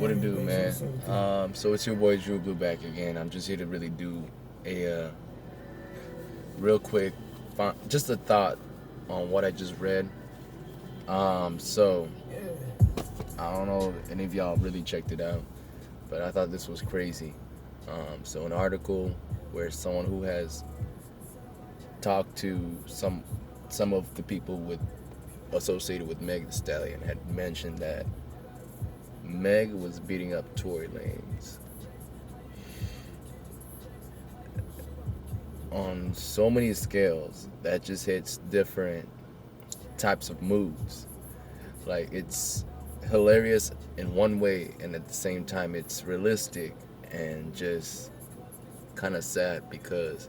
What it do, man? So it's your boy Drew Blue back again. I'm just here to really do a real quick, just a thought on what I just read. So I don't know if any of y'all really checked it out, but I thought this was crazy. So an article where someone who has talked to some of the people with associated with Meg the Stallion had mentioned that Meg was beating up Tory Lanez on so many scales that just hits different types of moods. Like it's hilarious in one way, and at the same time, it's realistic and just kind of sad because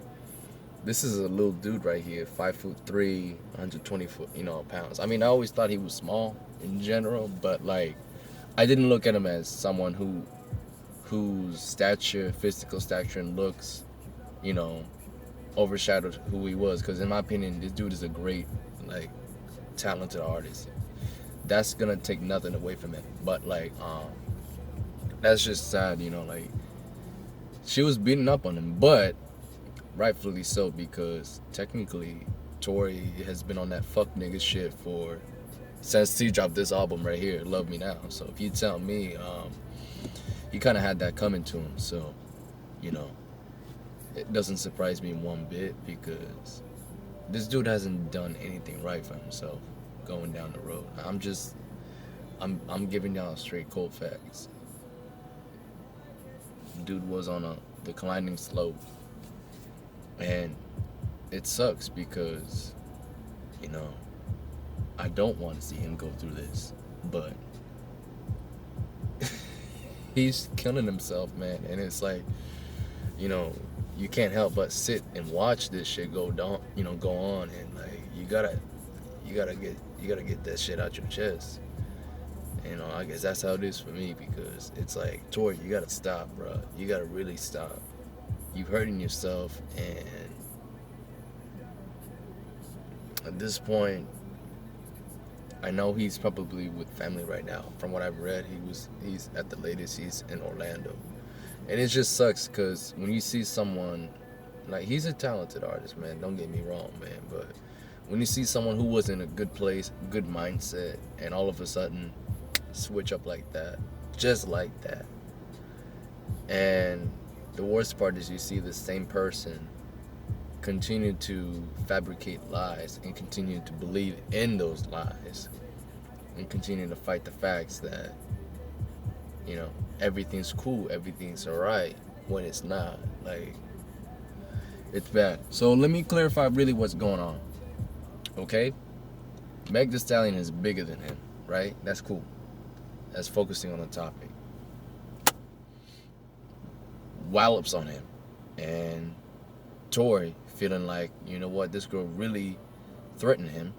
this is a little dude right here, 5'3", 120 foot, pounds. I mean, I always thought he was small in general, but like, I didn't look at him as someone whose stature, physical stature, and looks, you know, overshadowed who he was. Because in my opinion, this dude is a great, like, talented artist. That's gonna take nothing away from it. But like, that's just sad, like she was beating up on him, but rightfully so because technically Tory has been on that fuck nigga shit for since he dropped this album right here, Love Me Now. So if you tell me, he kind of had that coming to him. So, you know, it doesn't surprise me one bit because this dude hasn't done anything right for himself going down the road. I'm giving y'all straight cold facts. Dude was on a declining slope, and it sucks because, you know, I don't want to see him go through this, but he's killing himself, man. And it's like, you know, you can't help but sit and watch this shit go down, go on, and like you gotta get that shit out your chest. I guess that's how it is for me because it's like, Tori, you gotta stop, bro. You gotta really stop. You're hurting yourself, and at this point, I know he's probably with family right now. From what I've read, he's at the latest he's in Orlando, and it just sucks because when you see someone like he's a talented artist, man. Don't get me wrong, man, but when you see someone who was in a good place, good mindset, and all of a sudden switch up like that, just like that, and the worst part is you see the same person continue to fabricate lies and continue to believe in those lies and continue to fight the facts that everything's cool, everything's alright when it's not. Like, it's bad. So let me clarify really what's going on. Okay? Meg Thee Stallion is bigger than him, right? That's cool. That's focusing on the topic. Wallops on him. And Tory feeling like, you know what, this girl really threatened him.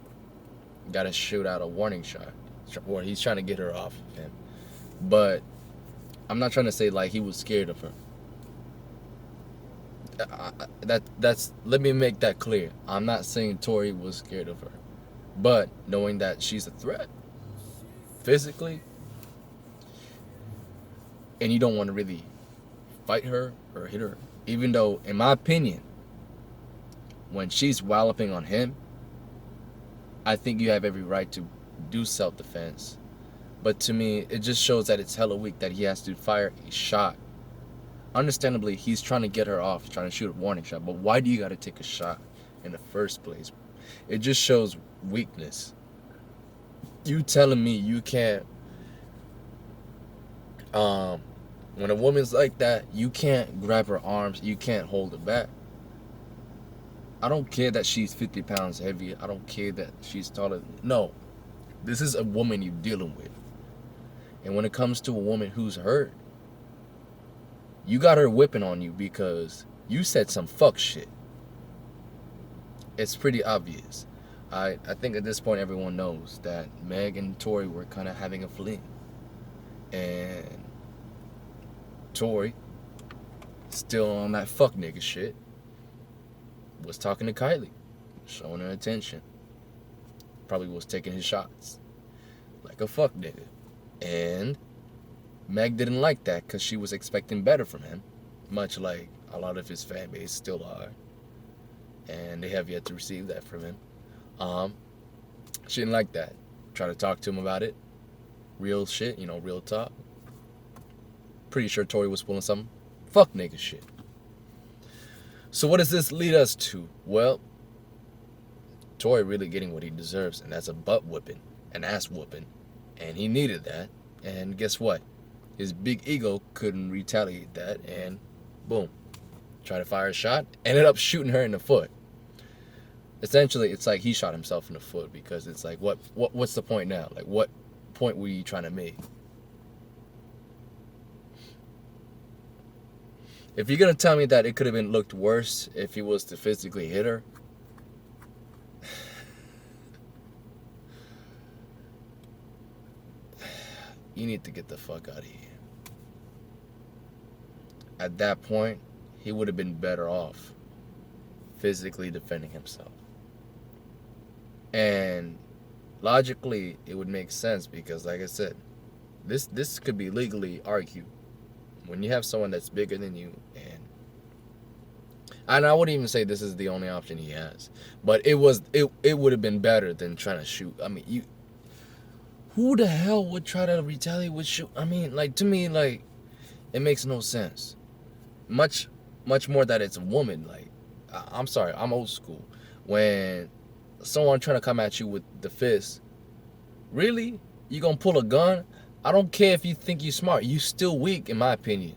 Gotta shoot out a warning shot. Or he's trying to get her off of him. But I'm not trying to say like he was scared of her. Let me make that clear. I'm not saying Tory was scared of her. But knowing that she's a threat physically, and you don't want to really fight her or hit her, even though, in my opinion, when she's walloping on him, I think you have every right to do self-defense. But to me, it just shows that it's hella weak that he has to fire a shot. Understandably, he's trying to get her off, trying to shoot a warning shot. But why do you got to take a shot in the first place? It just shows weakness. You telling me you can't, when a woman's like that, you can't grab her arms, you can't hold her back. I don't care that she's 50 pounds heavy. I don't care that she's taller. No, this is a woman you're dealing with. And when it comes to a woman who's hurt, you got her whipping on you because you said some fuck shit. It's pretty obvious. I think at this point everyone knows that Meg and Tory were kind of having a fling. And Tory, still on that fuck nigga shit, was talking to Kylie, showing her attention. Probably was taking his shots like a fuck nigga. And Meg didn't like that because she was expecting better from him, much like a lot of his fan base still are, and they have yet to receive that from him. Um, she didn't like that. Try to talk to him about it. Real shit, real talk. Pretty sure Tory was pulling something. Fuck nigga shit. So what does this lead us to? Well, Tory really getting what he deserves, and that's a butt whipping, an ass whooping. And he needed that. And guess what? His big ego couldn't retaliate that, and boom. Tried to fire a shot, ended up shooting her in the foot. Essentially, it's like he shot himself in the foot, because it's like, what's the point now? Like, what point were you trying to make? If you're gonna tell me that it could have been looked worse if he was to physically hit her, you need to get the fuck out of here. At that point, he would have been better off physically defending himself. And logically, it would make sense because, like I said, this could be legally argued. When you have someone that's bigger than you, and I wouldn't even say this is the only option he has, but it would have been better than trying to shoot. I mean, who the hell would try to retaliate with shoot? I mean, like, to me, like, it makes no sense. Much more that it's a woman. Like, I'm sorry, I'm old school. When someone trying to come at you with the fist, really? You gonna pull a gun? I don't care if you think you're smart. You still weak, in my opinion.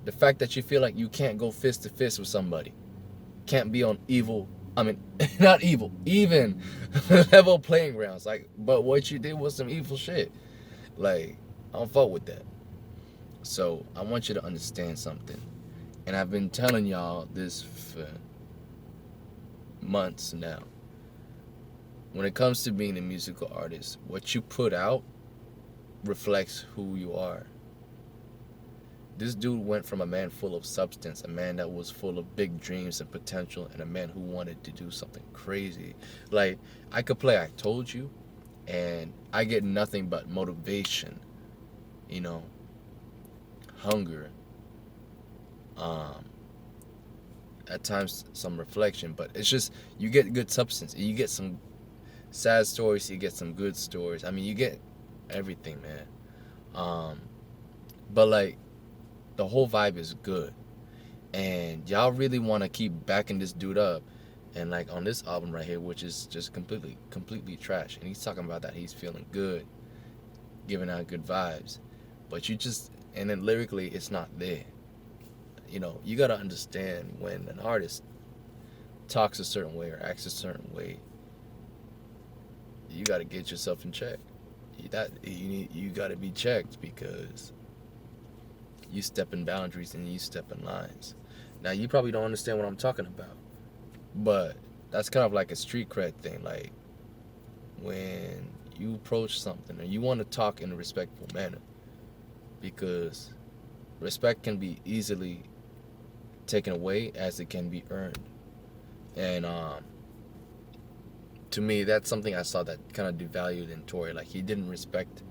The fact that you feel like you can't go fist to fist with somebody, can't be on not evil, even level playing grounds. Like, but what you did was some evil shit. Like, I don't fuck with that. So I want you to understand something, and I've been telling y'all this for months now. When it comes to being a musical artist, what you put out reflects who you are. This dude went from a man full of substance, a man that was full of big dreams and potential, and a man who wanted to do something crazy. Like, I could play I Told You, and I get nothing but motivation, hunger, at times some reflection, but it's just, you get good substance. You get some sad stories, you get some good stories. I mean, you get everything, man. But like, the whole vibe is good, and y'all really want to keep backing this dude up. And like on this album right here, which is just completely trash, and he's talking about that he's feeling good, giving out good vibes, but and then lyrically it's not there. You gotta understand, when an artist talks a certain way or acts a certain way, you gotta get yourself in check. You gotta be checked, because you step in boundaries and you step in lines. Now, you probably don't understand what I'm talking about, but that's kind of like a street cred thing. Like, when you approach something and you want to talk in a respectful manner, because respect can be easily taken away as it can be earned. And to me, that's something I saw that kind of devalued in Tory. Like, he didn't respect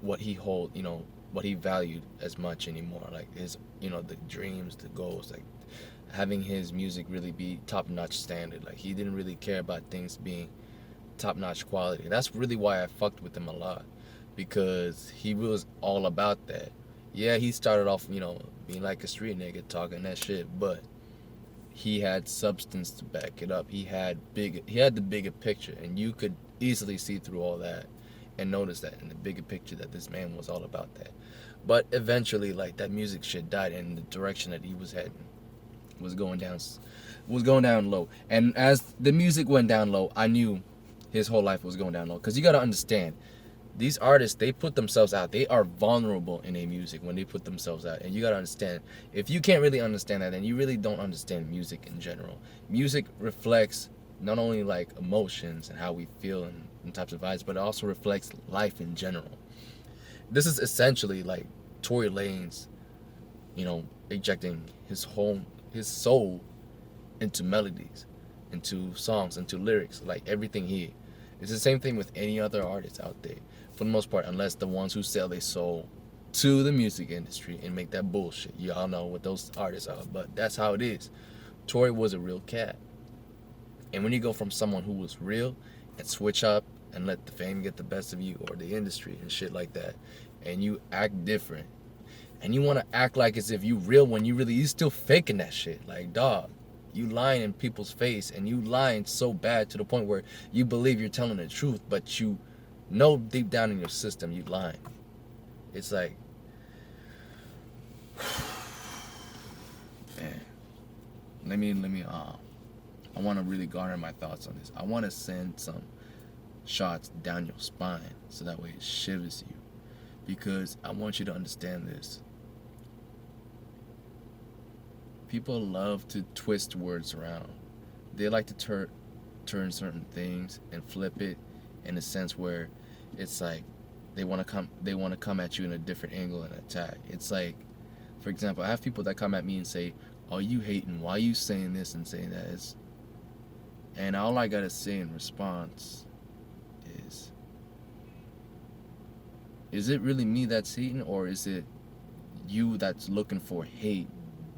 what he valued as much anymore. Like, his, the dreams, the goals, like having his music really be top-notch standard. Like, he didn't really care about things being top-notch quality. And that's really why I fucked with him a lot, because he was all about that. Yeah, he started off, being like a street nigga, talking that shit, but he had substance to back it up. He had the bigger picture, and you could easily see through all that and notice that in the bigger picture, that this man was all about that. But eventually, like, that music shit died, and the direction that he was heading was going down low. And as the music went down low, I knew his whole life was going down low. Because you got to understand, these artists, they put themselves out. They are vulnerable in their music when they put themselves out. And you got to understand, if you can't really understand that, then you really don't understand music in general. Music reflects not only like emotions and how we feel and types of vibes, but it also reflects life in general. This is essentially like Tory Lanez, ejecting his soul into melodies, into songs, into lyrics, like everything here. It's the same thing with any other artist out there. for the most part, unless the ones who sell their soul to the music industry and make that bullshit. Y'all know what those artists are, but that's how it is. Tory was a real cat. And when you go from someone who was real and switch up and let the fame get the best of you, or the industry and shit like that, and you act different, and you want to act like as if you real when you still faking that shit. Like, dog, you lying in people's face, and you lying so bad to the point where you believe you're telling the truth, but you know deep down in your system you lying. It's like, man, let me I want to really garner my thoughts on this. I want to send some shots down your spine so that way it shivers you, because I want you to understand this. People love to twist words around. They like to turn certain things and flip it in a sense where it's like they want to come at you in a different angle and attack. It's like, for example, I have people that come at me and say, "Oh, you hating? Why you saying this and saying that?" And all I gotta say in response is it really me that's hating, or is it you that's looking for hate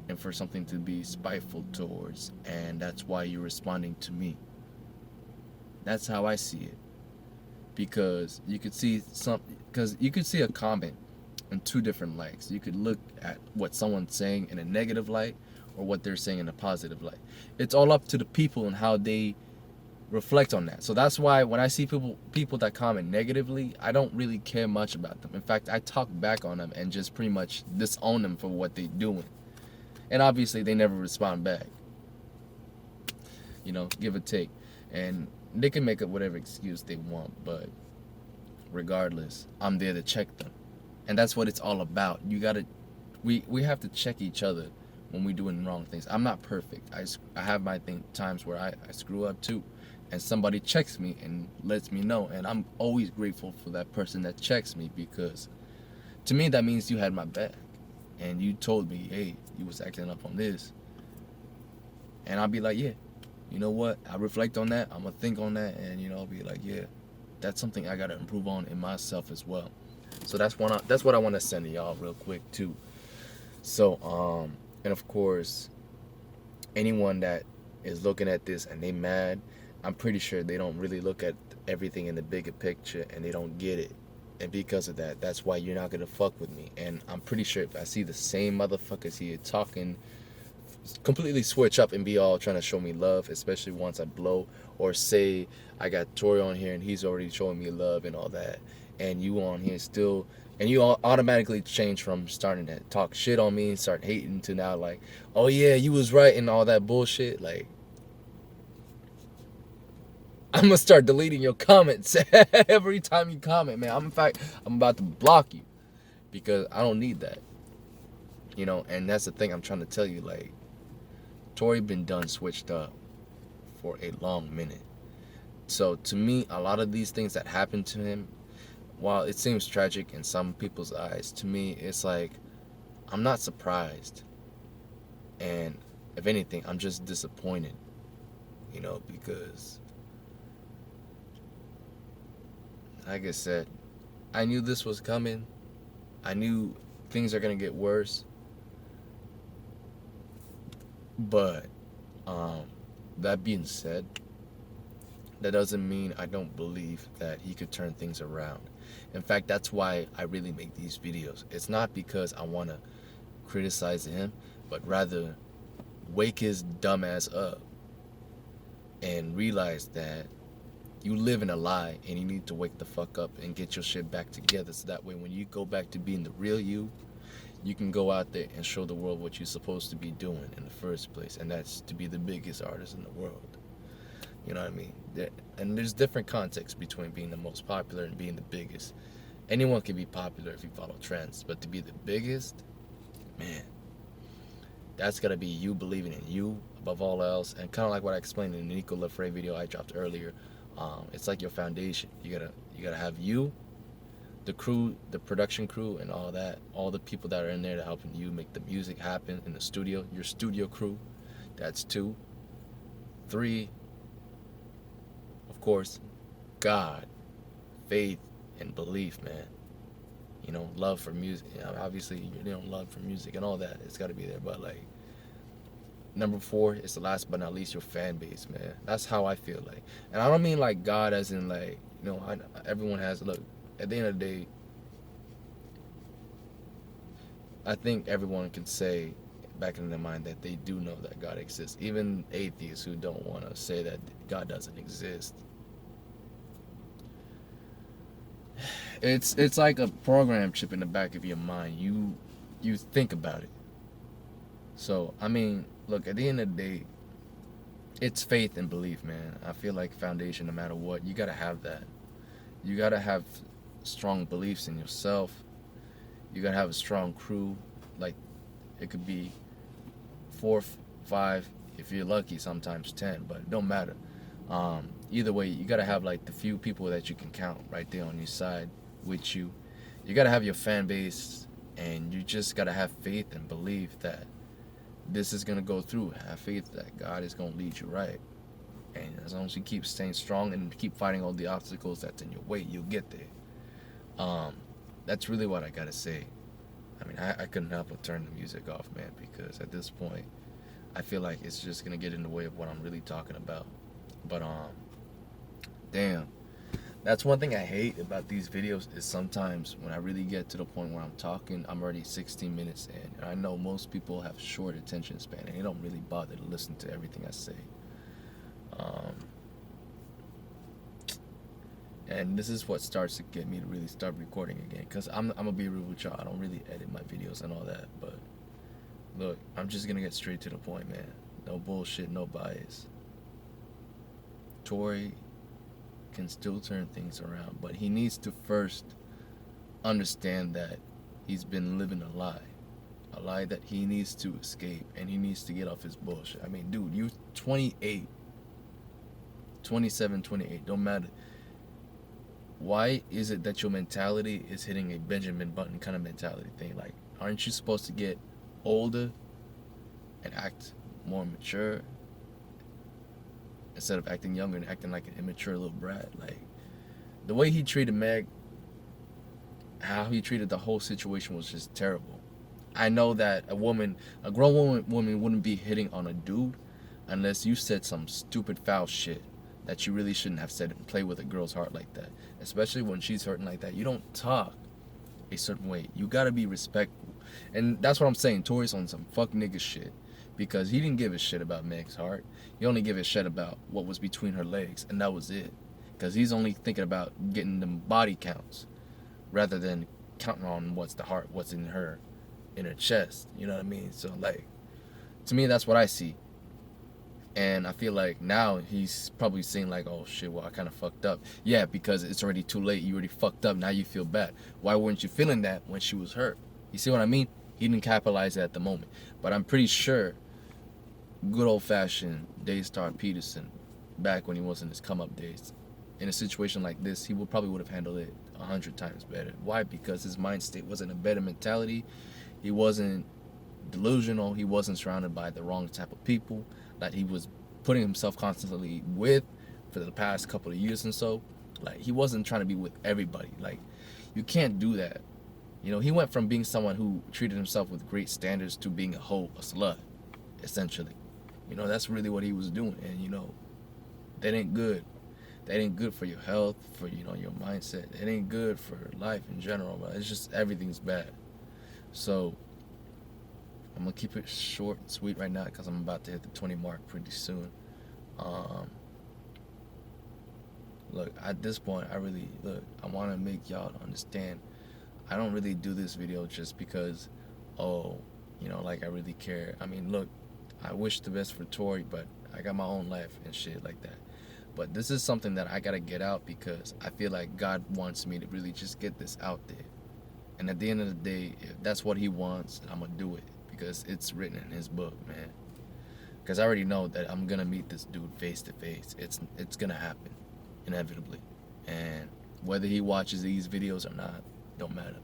and for something to be spiteful towards, and that's why you're responding to me? That's how I see it. Because you could see a comment in two different lights. You could look at what someone's saying in a negative light or what they're saying in a positive light. It's all up to the people and how they reflect on that. So that's why when I see people that comment negatively, I don't really care much about them. In fact, I talk back on them and just pretty much disown them for what they're doing. And obviously they never respond back. You know, give or take. And they can make up whatever excuse they want, but regardless, I'm there to check them. And that's what it's all about. We have to check each other when we're doing wrong things. I'm not perfect. I have my times where I screw up too. And somebody checks me and lets me know. And I'm always grateful for that person that checks me, because to me that means you had my back. And you told me, hey, you was acting up on this. And I'll be like, yeah, you know what? I reflect on that. I'm going to think on that. And, I'll be like, yeah, that's something I got to improve on in myself as well. So that's what I want to send to y'all real quick too. So, and of course, anyone that is looking at this and they mad, I'm pretty sure they don't really look at everything in the bigger picture and they don't get it. And because of that, that's why you're not going to fuck with me. And I'm pretty sure if I see the same motherfuckers here talking, completely switch up and be all trying to show me love, especially once I blow, or say I got Tory on here and he's already showing me love and all that, and you on here still, and you all automatically change from starting to talk shit on me and start hating to now like, oh yeah, you was right and all that bullshit. Like, I'm gonna start deleting your comments every time you comment, man. I'm about to block you, because I don't need that. And that's the thing I'm trying to tell you. Like, Tory been done switched up for a long minute. So to me, a lot of these things that happened to him, while it seems tragic in some people's eyes, to me it's like, I'm not surprised. And if anything, I'm just disappointed. Because like I said, I knew this was coming. I knew things are gonna get worse. But that being said, that doesn't mean I don't believe that he could turn things around. In fact, that's why I really make these videos. It's not because I want to criticize him, but rather wake his dumb ass up and realize that you live in a lie and you need to wake the fuck up and get your shit back together, so that way when you go back to being the real you, you can go out there and show the world what you're supposed to be doing in the first place, and that's to be the biggest artist in the world. You know what I mean? And there's different contexts between being the most popular and being the biggest. Anyone can be popular if you follow trends, but to be the biggest, man, that's gotta be you believing in you above all else. And kind of like what I explained in the Nico Lefray video I dropped earlier, it's like your foundation. You gotta have you, the crew, the production crew, and all that, all the people that are in there to helping you make the music happen in the studio, your studio crew. That's 2. 3, of course, God, faith and belief, man. You know, love for music. You know, obviously, you know, love for music and all that. It's got to be there. But like, number four is the last but not least, your fan base, man. That's how I feel like. And I don't mean like God as in like, you know, everyone has, look, at the end of the day, I think everyone can say back in their mind that they do know that God exists. Even atheists who don't want to say that God doesn't exist. It's like a program chip in the back of your mind. You think about it. So I mean, look, at the end of the day, it's faith and belief, man. I feel like foundation, no matter what, you gotta have that. You gotta have strong beliefs in yourself. You gotta have a strong crew. Like, it could be 4, 5, if you're lucky, sometimes 10, but it don't matter. Either way, you gotta have like the few people that you can count right there on your side with you. You gotta have your fan base, and you just gotta have faith and believe that this is gonna go through. Have faith that God is gonna lead you right. And as long as you keep staying strong and keep fighting all the obstacles that's in your way, you'll get there. That's really what I gotta say. I mean, I couldn't help but turn the music off, man, because at this point, I feel like it's just gonna get in the way of what I'm really talking about. But damn, that's one thing I hate about these videos is sometimes when I really get to the point where I'm talking, I'm already 16 minutes in, and I know most people have short attention span and they don't really bother to listen to everything I say. And this is what starts to get me to really start recording again, because I'm gonna be real with y'all, I don't really edit my videos and all that, but look, I'm just gonna get straight to the point, man. No bullshit, no bias. Tory can still turn things around, but he needs to first understand that he's been living a lie that he needs to escape, and he needs to get off his bullshit. I mean, dude, you're 28, 27, 28, don't matter. Why is it that your mentality is hitting a Benjamin Button kind of mentality thing? Like, aren't you supposed to get older and act more mature instead of acting younger and acting like an immature little brat? Like, the way he treated Meg, how he treated the whole situation was just terrible. I know that a grown woman wouldn't be hitting on a dude unless you said some stupid foul shit that you really shouldn't have said and play with a girl's heart like that. Especially when she's hurting like that. You don't talk a certain way. You gotta be respectful. And that's what I'm saying. Tory's on some fuck nigga shit. Because he didn't give a shit about Meg's heart. He only gave a shit about what was between her legs. And that was it. Because he's only thinking about getting them body counts. Rather than counting on what's in her chest. You know what I mean? So like, to me, that's what I see. And I feel like now he's probably saying like, oh shit, well, I kind of fucked up. Yeah, because it's already too late. You already fucked up. Now you feel bad. Why weren't you feeling that when she was hurt? You see what I mean? He didn't capitalize at the moment. But I'm pretty sure good old-fashioned Daystar Peterson, back when he was in his come-up days, in a situation like this, he would have handled it 100 times better. Why? Because his mind state wasn't a better mentality. He wasn't delusional. He wasn't surrounded by the wrong type of people that he was putting himself constantly with for the past couple of years and so. Like, he wasn't trying to be with everybody. Like, you can't do that. You know, he went from being someone who treated himself with great standards to being a hoe, a slut, essentially. You know, that's really what he was doing. And, you know, that ain't good. That ain't good for your health, for, you know, your mindset. It ain't good for life in general, but it's just everything's bad. So I'm gonna keep it short and sweet right now because I'm about to hit the 20 mark pretty soon. Look, at this point, I want to make y'all understand. I don't really do this video just because, oh, you know, like I really care. I mean, look, I wish the best for Tory, but I got my own life and shit like that. But this is something that I gotta get out because I feel like God wants me to really just get this out there. And at the end of the day, if that's what he wants, I'm gonna do it because it's written in his book, man. Because I already know that I'm gonna meet this dude face to face. It's gonna happen, inevitably. And whether he watches these videos or not, don't matter.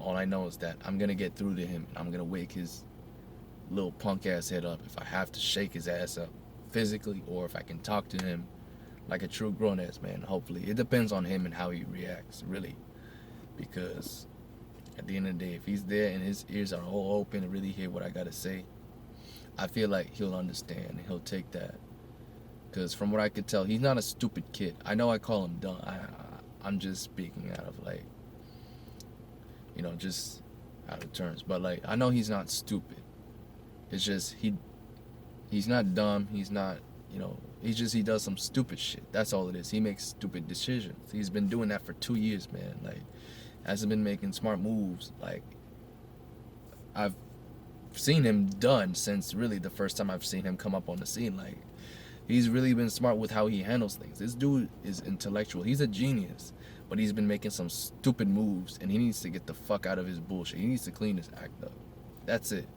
All I know is that I'm gonna get through to him and I'm gonna wake his little punk ass head up if I have to shake his ass up physically, or if I can talk to him like a true grown ass man. Hopefully, it depends on him and how he reacts, really, because at the end of the day, if he's there and his ears are all open to really hear what I gotta say, I feel like he'll understand and he'll take that. Because from what I could tell, he's not a stupid kid. I know I call him dumb. I'm just speaking out of like, just out of terms. But like, I know he's not stupid. It's just he's not dumb. He's not, he does some stupid shit. That's all it is. He makes stupid decisions. He's been doing that for 2 years, man. Like, hasn't been making smart moves. Like, I've seen him done since really the first time I've seen him come up on the scene. Like, he's really been smart with how he handles things. This dude is intellectual. He's a genius, but he's been making some stupid moves, and he needs to get the fuck out of his bullshit. He needs to clean his act up. That's it.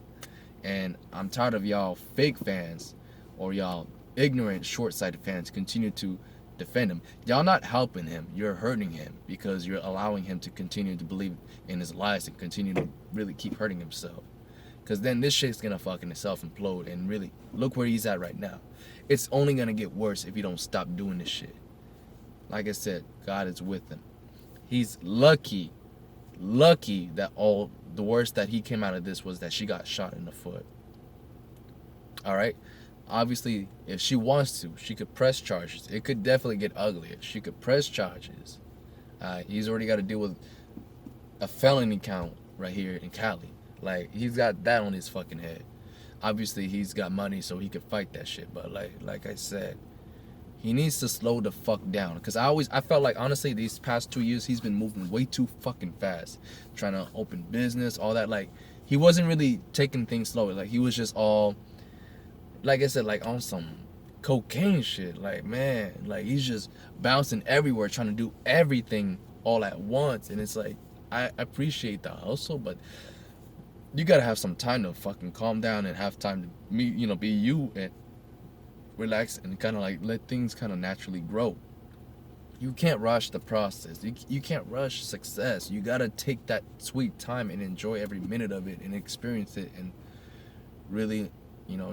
And I'm tired of y'all fake fans or y'all ignorant, short-sighted fans continue to defend him. Y'all not helping him. You're hurting him because you're allowing him to continue to believe in his lies and continue to really keep hurting himself. Because then this shit's gonna fucking itself implode, and really, look where he's at right now. It's only gonna get worse if you don't stop doing this shit. Like I said, God is with him. He's lucky that all the worst that he came out of this was that she got shot in the foot. Alright? Obviously, if she wants to, she could press charges. It could definitely get uglier. She could press charges. He's already got to deal with a felony count right here in Cali. Like, he's got that on his fucking head. Obviously, he's got money, so he could fight that shit. But like I said, he needs to slow the fuck down. Because I felt like, honestly, these past 2 years, he's been moving way too fucking fast. Trying to open business, all that. Like, he wasn't really taking things slow. Like, he was just all, like I said, like on some cocaine shit. Like, man, like he's just bouncing everywhere, trying to do everything all at once. And it's like, I appreciate the hustle, but you gotta have some time to fucking calm down and have time to be you and relax and kind of like let things kind of naturally grow. You can't rush the process. You can't rush success. You gotta take that sweet time and enjoy every minute of it and experience it and really,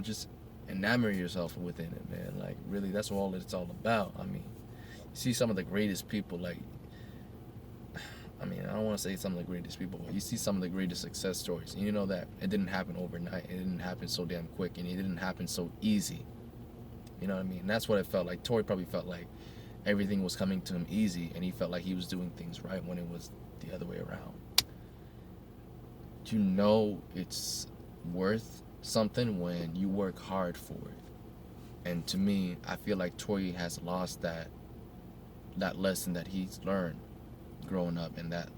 just enamor yourself within it, man. Like, really, that's all it's all about. I mean, you see some of the greatest people, like, I don't want to say some of the greatest people, but you see some of the greatest success stories, and you know that it didn't happen overnight. It didn't happen so damn quick, and it didn't happen so easy. You know what I mean? And that's what it felt like. Tory probably felt like everything was coming to him easy, and he felt like he was doing things right when it was the other way around. You know it's worth something when you work hard for it. And to me, I feel like Tory has lost that lesson that he's learned growing up, and that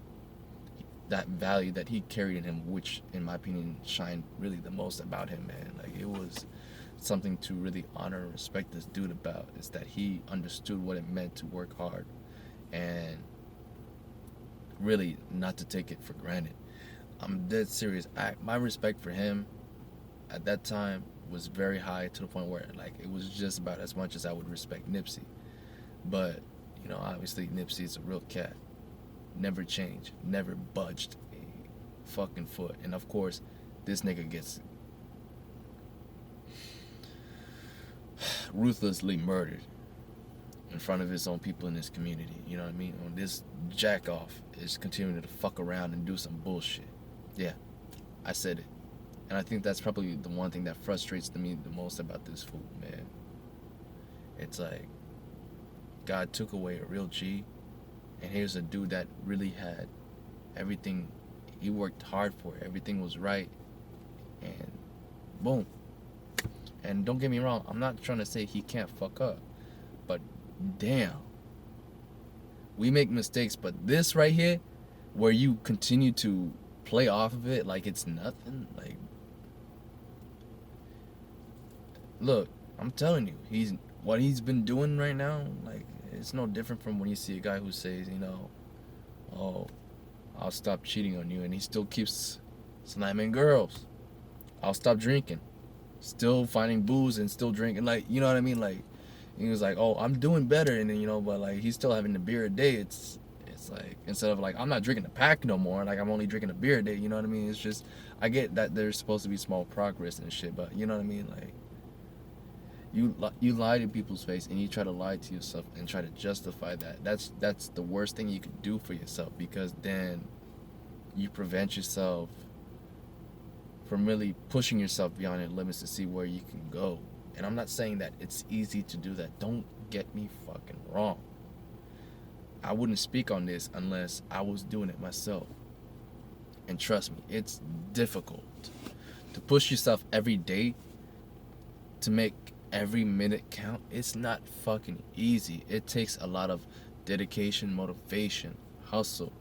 value that he carried in him, which in my opinion shined really the most about him, man. Like, it was something to really honor and respect this dude about, is that he understood what it meant to work hard and really not to take it for granted. I'm dead serious. My respect for him at that time was very high, to the point where like it was just about as much as I would respect Nipsey. But obviously Nipsey's a real cat, never changed, never budged a fucking foot. And of course this nigga gets ruthlessly murdered in front of his own people in his community. You know what I mean? When this jack off is continuing to fuck around and do some bullshit. Yeah, I said it. And I think that's probably the one thing that frustrates me the most about this fool, man. It's like, God took away a real G, and here's a dude that really had everything. He worked hard for it. Everything was right, and boom. And don't get me wrong, I'm not trying to say he can't fuck up, but damn, we make mistakes. But this right here, where you continue to play off of it like it's nothing, like, look, I'm telling you, what he's been doing right now, like, it's no different from when you see a guy who says, oh, I'll stop cheating on you, and he still keeps slamming girls. I'll stop drinking, still finding booze and still drinking, like, you know what I mean? Like, he was like, oh, I'm doing better, and then, but like, he's still having the beer a day. It's like, instead of like, I'm not drinking a pack no more, like, I'm only drinking a beer a day, you know what I mean? It's just, I get that there's supposed to be small progress and shit, but you know what I mean? Like, You lie to people's face, and you try to lie to yourself and try to justify that. That's the worst thing you could do for yourself, because then you prevent yourself from really pushing yourself beyond your limits to see where you can go. And I'm not saying that it's easy to do that. Don't get me fucking wrong. I wouldn't speak on this unless I was doing it myself. And trust me, it's difficult to push yourself every day, to make every minute count. It's not fucking easy. It takes a lot of dedication, motivation, hustle,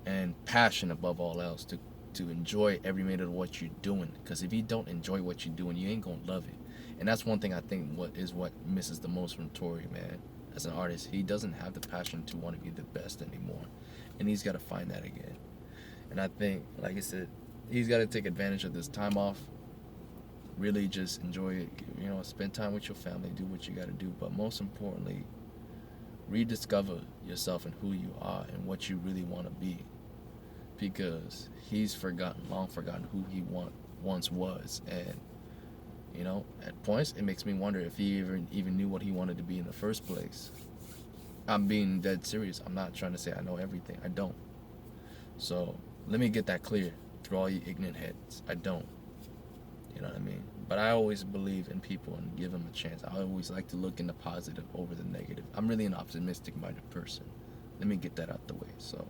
and passion above all else to enjoy every minute of what you're doing. Because if you don't enjoy what you're doing, you ain't gonna love it. And that's one thing I think what misses the most from Tory, man. As an artist, he doesn't have the passion to want to be the best anymore, and he's got to find that again. And I think, like I said, he's got to take advantage of this time off. Really just enjoy it, spend time with your family, do what you got to do, but most importantly, rediscover yourself and who you are and what you really want to be. Because he's long forgotten who he once was. And at points it makes me wonder if he even knew what he wanted to be in the first place. I'm being dead serious. I'm not trying to say I know everything. I don't. So let me get that clear through all you ignorant heads. I don't. You know what I mean? But I always believe in people and give them a chance. I always like to look in the positive over the negative. I'm really an optimistic minded person. Let me get that out the way. So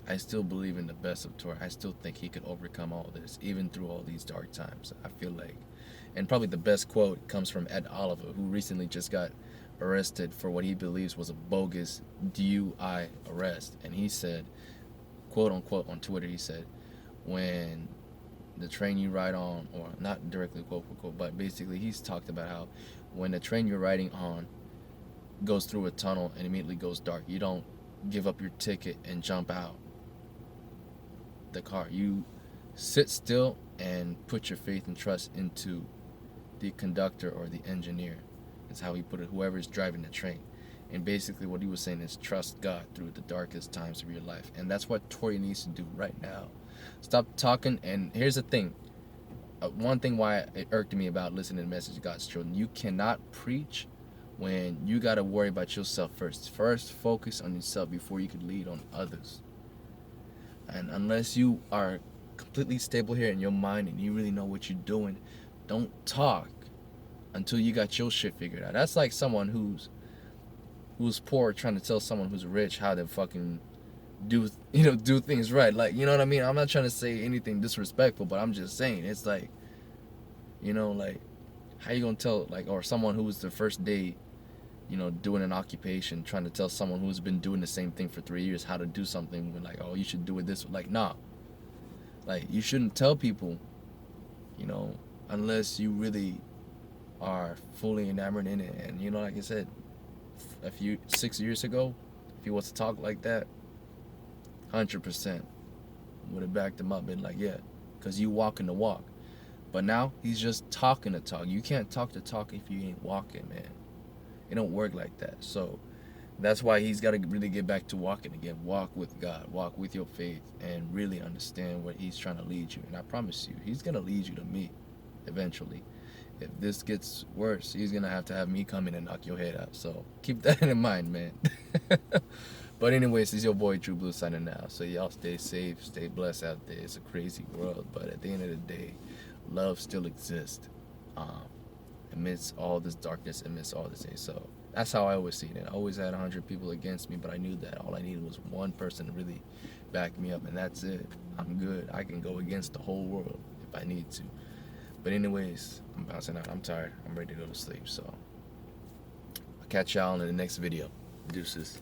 I still believe in the best of Tory. I still think he could overcome all this, even through all these dark times. I feel like, and probably the best quote comes from Ed Oliver, who recently just got arrested for what he believes was a bogus DUI arrest. And he said, quote unquote, on Twitter, he said, when the train you ride on, or not directly quote unquote, but basically he's talked about how when the train you're riding on goes through a tunnel and immediately goes dark, you don't give up your ticket and jump out the car. You sit still and put your faith and trust into the conductor or the engineer. That's how he put it, whoever's driving the train. And basically what he was saying is trust God through the darkest times of your life. And that's what Tory needs to do right now. Stop talking. And here's the thing. One thing why it irked me about listening to the message of God's children. You cannot preach when you got to worry about yourself first. First, focus on yourself before you can lead on others. And unless you are completely stable here in your mind and you really know what you're doing, don't talk until you got your shit figured out. That's like someone who's poor trying to tell someone who's rich how to fucking do things right. Like, you know what I mean? I'm not trying to say anything disrespectful, but I'm just saying it's like, like, how you gonna tell, like, or someone who was their first day, doing an occupation, trying to tell someone who's been doing the same thing for 3 years how to do something, when like, oh, you should do it this way. Like, nah. Like, you shouldn't tell people, unless you really are fully enamored in it. And like I said, 6 years ago, if he was to talk like that, 100% would have backed him up, been like, yeah, because you walking the walk. But now he's just talking the talk. You can't talk the talk if you ain't walking, man. It don't work like that. So that's why he's got to really get back to walking again. Walk with God, walk with your faith, and really understand what he's trying to lead you. And I promise you, he's going to lead you to me eventually. If this gets worse, he's going to have me come in and knock your head out. So keep that in mind, man. But anyways, it's your boy True Blue signing out. So y'all stay safe, stay blessed out there. It's a crazy world, but at the end of the day, love still exists. Amidst all this darkness, amidst all this hate. So that's how I always see it. I always had 100 people against me, but I knew that all I needed was one person to really back me up, and that's it. I'm good. I can go against the whole world if I need to. But anyways, I'm bouncing out. I'm tired. I'm ready to go to sleep. So I'll catch y'all in the next video. Deuces.